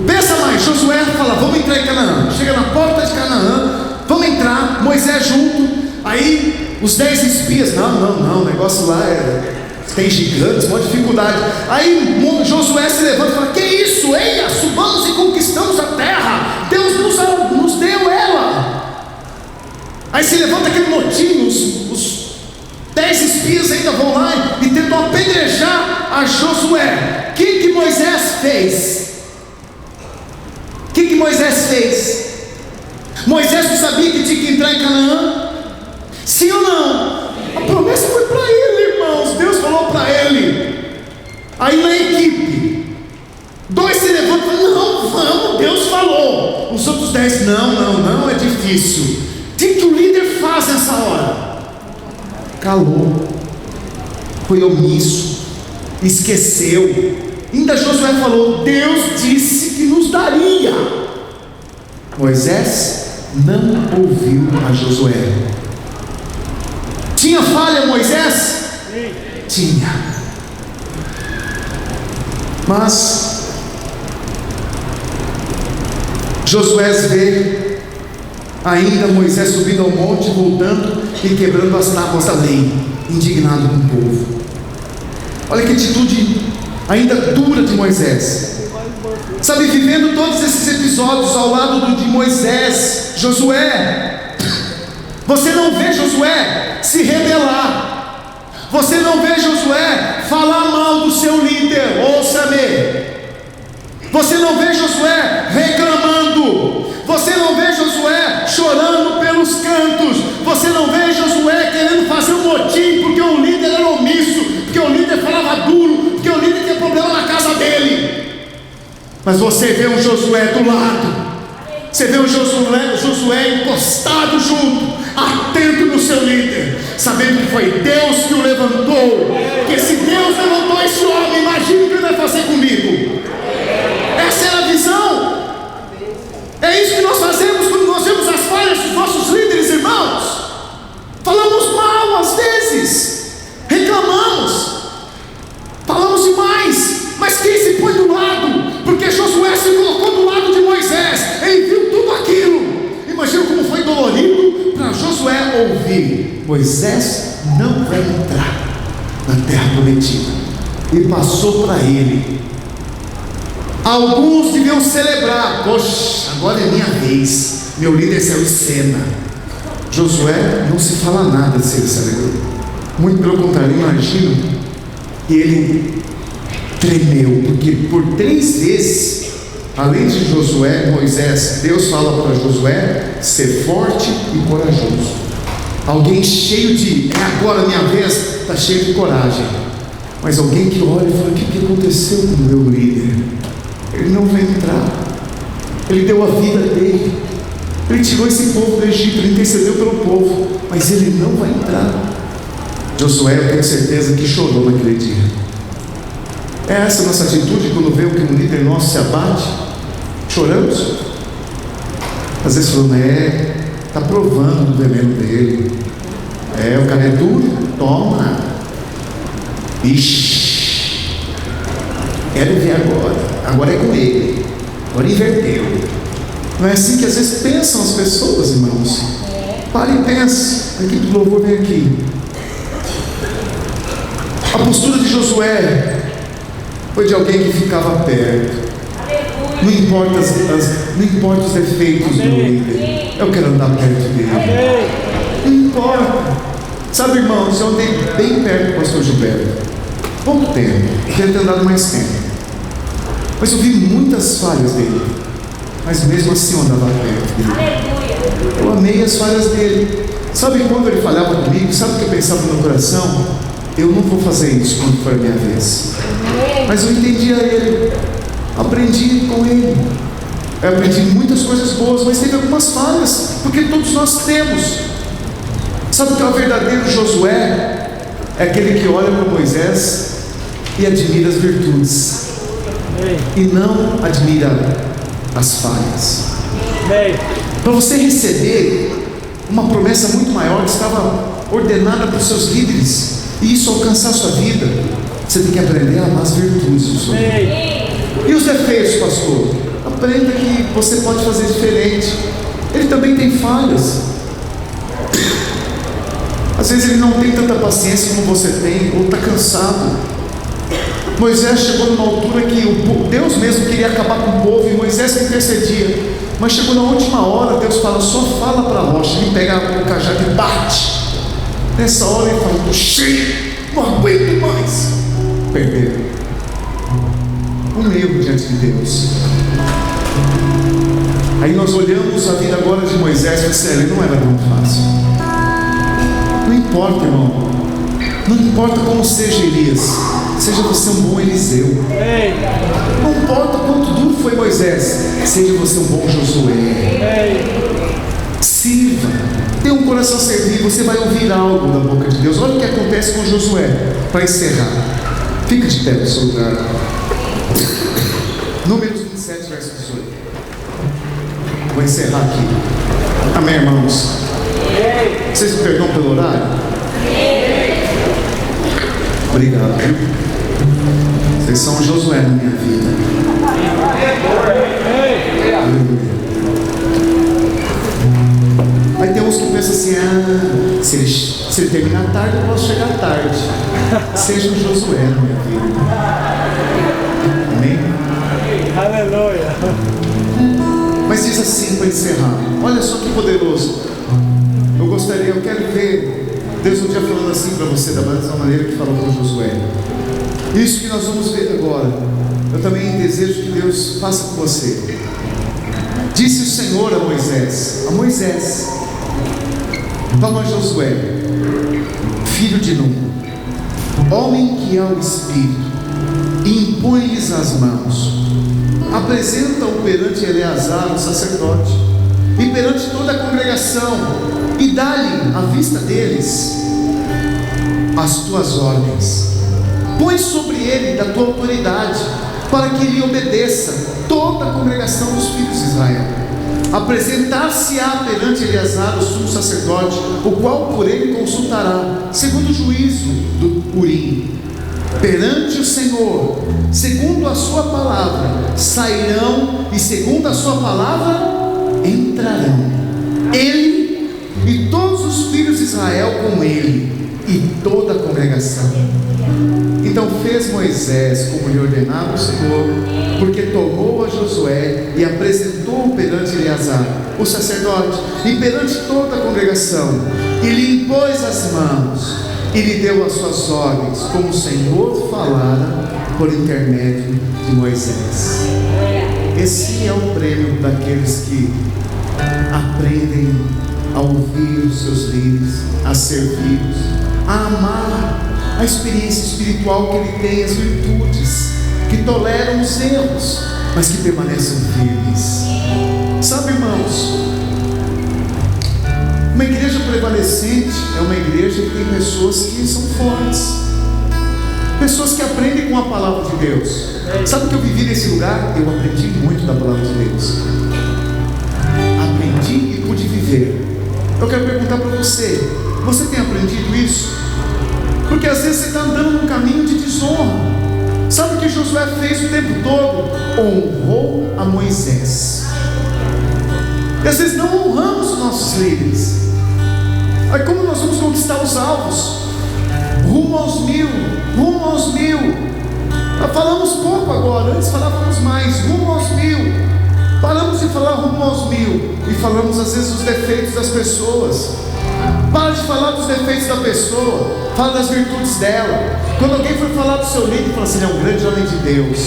Pensa mais, Josué fala: vamos entrar em Canaã. Chega na porta de Canaã, vamos entrar, Moisés junto. Aí os 10 espias: não, o negócio lá tem gigantes, uma dificuldade. Aí Josué se levanta e fala: que isso? Eia, subamos e conquistamos a terra, Deus nos deu ela. Aí se levanta aquele motim, os 10 espias ainda vão lá e tentam apedrejar a Josué. O que Moisés fez? O que Moisés fez? Moisés não sabia que tinha que entrar em Canaã? Sim ou não? A promessa foi para ele, irmãos. Deus falou para ele. Aí na equipe, 2 se levantam e falam: não, vamos, Deus falou. Os outros 10: não, é difícil. O que o líder faz nessa hora? Calou, foi omisso, esqueceu. Ainda Josué falou: Deus disse que nos daria. Moisés não ouviu a Josué. Tinha falha Moisés? Sim. Tinha. Mas Josué vê ainda Moisés subindo ao monte, voltando e quebrando as tábuas da lei, indignado com o povo. Olha que atitude ainda dura de Moisés. Sabe, vivendo todos esses episódios ao lado de Moisés, Josué, você não vê Josué se rebelar, você não vê Josué falar mal do seu líder, ouça-me. Você não vê Josué reclamando, você não vê Josué chorando pelos cantos, você não vê Josué querendo fazer um motim porque o líder era omisso, porque o líder falava duro, porque o líder tinha problema na casa dele. Mas você vê um Josué do lado, você vê um Josué encostado junto, atento no seu líder, sabendo que foi Deus que o levantou, porque se Deus levantou esse homem, imagine o que ele vai fazer comigo. Essa é a visão. É isso que nós fazemos quando nós vemos as falhas dos nossos líderes, irmãos. Falamos mal às vezes, reclamamos, falamos demais. Mas quem se põe do lado? Porque Josué se colocou do lado de Moisés, ele viu tudo aquilo. Imagina como foi dolorido para Josué ouvir: Moisés não vai entrar na terra prometida. E passou para ele. Alguns deviam celebrar: poxa, agora é minha vez, meu líder saiu de cena. Josué não se fala nada se ele celebrou. Muito pelo contrário, imagino que ele tremeu, porque por 3 vezes, além de Josué, Moisés, Deus fala para Josué ser forte e corajoso. Alguém cheio de, é agora a minha vez, está cheio de coragem. Mas alguém que olha e fala: o que aconteceu com o meu líder? Ele não vai entrar. Ele deu a vida dele, ele tirou esse povo do Egito, ele intercedeu pelo povo, mas ele não vai entrar. Josué, eu tenho certeza que chorou naquele dia. É essa a nossa atitude quando vê que um líder nosso se abate? Choramos? Às vezes falando: está provando o veneno dele. O cara é duro, toma. Ixi, quero ver agora é com ele, agora inverteu. Não é assim que às vezes pensam as pessoas, irmãos? Pare e pense. A equipe do louvor vem aqui. A postura de Josué foi de alguém que ficava perto. Não importa os defeitos do líder, eu quero andar perto dele. Não importa. Sabe, irmãos, eu andei bem perto do pastor Gilberto, pouco tempo, queria ter andado mais tempo, mas eu vi muitas falhas dele, mas mesmo assim eu andava perto dele. Eu amei as falhas dele. Sabe quando ele falhava comigo? Sabe o que eu pensava no meu coração? Eu não vou fazer isso quando for a minha vez. Mas eu entendia ele, aprendi com ele. Eu aprendi muitas coisas boas, mas teve algumas falhas, porque todos nós temos. Sabe o que é o verdadeiro Josué? É aquele que olha para Moisés e admira as virtudes, e não admira as falhas. Para você receber uma promessa muito maior que estava ordenada para os seus líderes, e isso alcançar a sua vida, você tem que aprender a amar as virtudes do Senhor. E os defeitos, pastor? Aprenda que você pode fazer diferente. Ele também tem falhas. Às vezes ele não tem tanta paciência como você tem, ou está cansado. Moisés chegou numa altura que Deus mesmo queria acabar com o povo, e Moisés intercedia. Mas chegou na última hora, Deus fala: só fala para a rocha. Ele pega o cajado e bate. Nessa hora ele fala: estou cheio, não aguento mais. Perdeu. Um erro diante de Deus. Aí nós olhamos a vida agora de Moisés e dissemos: ele não era tão fácil. Não importa, irmão, não importa como seja Elias, seja você um bom Eliseu. Não importa quanto duro foi Moisés, seja você um bom Josué. Sirva, tenha um coração a servir, você vai ouvir algo da boca de Deus. Olha o que acontece com Josué, para encerrar. Fica de pé no seu lugar. Números 27, verso 18. Vou encerrar aqui. Amém, irmãos? Vocês me perdoam pelo horário? Obrigado, viu? Vocês são Josué na minha vida. Aleluia. Aí tem uns que pensam assim: se ele terminar tarde, eu posso chegar tarde. Seja um Josué na minha vida. Amém? Aleluia. Mas diz assim para encerrar, olha só que poderoso. Eu quero ver Deus um dia falando assim para você, da mesma maneira que falou com Josué. Isso que nós vamos ver agora, eu também desejo que Deus faça com você. Disse o Senhor a Moisés, toma Josué, filho de Nun, homem que há o Espírito, e impõe-lhes as mãos. Apresenta-o perante Eleazar, o sacerdote, e perante toda a congregação, e dá-lhe à vista deles as tuas ordens. Põe sobre ele da tua autoridade, para que lhe obedeça toda a congregação dos filhos de Israel. Apresentar-se-á perante Eleazar, o sumo sacerdote, o qual por ele consultará, segundo o juízo do Urim. Perante o Senhor, segundo a sua palavra, sairão, e segundo a sua palavra, entrarão. Ele e todos os filhos de Israel com ele, e toda a congregação. Então fez Moisés como lhe ordenava o Senhor, porque tomou a Josué e apresentou-o perante Eleazar, o sacerdote, e perante toda a congregação, e lhe impôs as mãos, e lhe deu as suas ordens, como o Senhor falara por intermédio de Moisés. Esse é o prêmio daqueles que aprendem a ouvir os seus líderes, a servi-los, a amar a experiência espiritual que ele tem, as virtudes, que toleram os erros, mas que permanecem firmes. Sabe, irmãos, uma igreja prevalecente é uma igreja que tem pessoas que são fortes, pessoas que aprendem com a palavra de Deus. Sabe o que eu vivi nesse lugar? Eu aprendi muito da palavra de Deus, aprendi e pude viver. Eu quero perguntar para você, você tem aprendido isso? Porque às vezes você está andando num caminho de desonra. Sabe o que Josué fez o tempo todo? Honrou a Moisés. E às vezes não honramos os nossos líderes. Aí como nós vamos conquistar os alvos? Rumo aos 1000. Falamos pouco agora, antes falávamos mais. Rumo aos 1000. Paramos de falar rumo aos 1000 e falamos às vezes os defeitos das pessoas. Para de falar dos defeitos da pessoa, fala das virtudes dela. Quando alguém for falar do seu líder, fala assim: ele é um grande homem de Deus.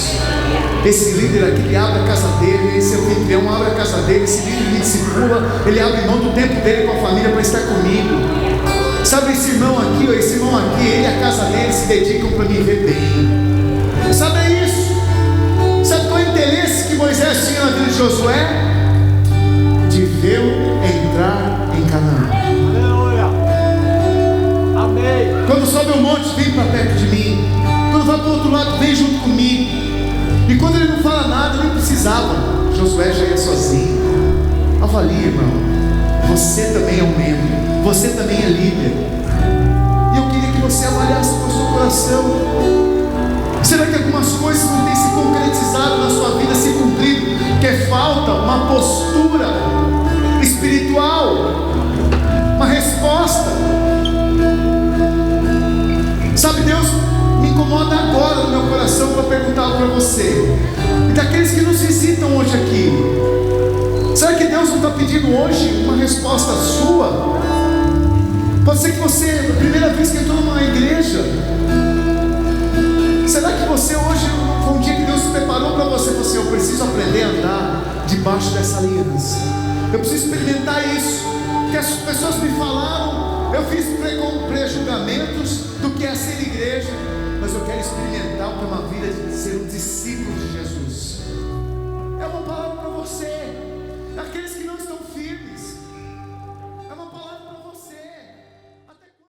Esse líder aqui, ele abre a casa dele, esse anfitrião abre a casa dele, esse líder me discipula, ele abre mão do tempo dele com a família para estar comigo. Sabe, esse irmão aqui, ele e a casa dele se dedicam para me ver bem. Sabe, é isso. Sabe qual é o interesse que Moisés tinha na vida de Josué? De vê-lo entrar em Canaã. Quando sobe o monte, vem para perto de mim. Quando vai para o outro lado, vem junto comigo. E quando ele não fala nada, nem precisava, Josué já ia sozinho. Avalie, irmão, você também é um membro, você também é líder. E eu queria que você avaliasse com o seu coração. Será que algumas coisas não têm se concretizado na sua vida, se cumprido? Que falta uma postura espiritual, uma resposta. Sabe, Deus me incomoda agora no meu coração para perguntar algo para você. E daqueles que nos visitam hoje aqui, será que Deus não está pedindo hoje uma resposta sua? Pode ser que você, a primeira vez que entrou numa igreja, será que você hoje foi um dia que Deus se preparou para você? Você, eu preciso aprender a andar debaixo dessa aliança. Eu preciso experimentar isso. Que as pessoas me falaram, eu fiz pré-julgamentos do que é ser igreja, mas eu quero experimentar o que é uma vida de ser um discípulo de Jesus. É uma palavra para você.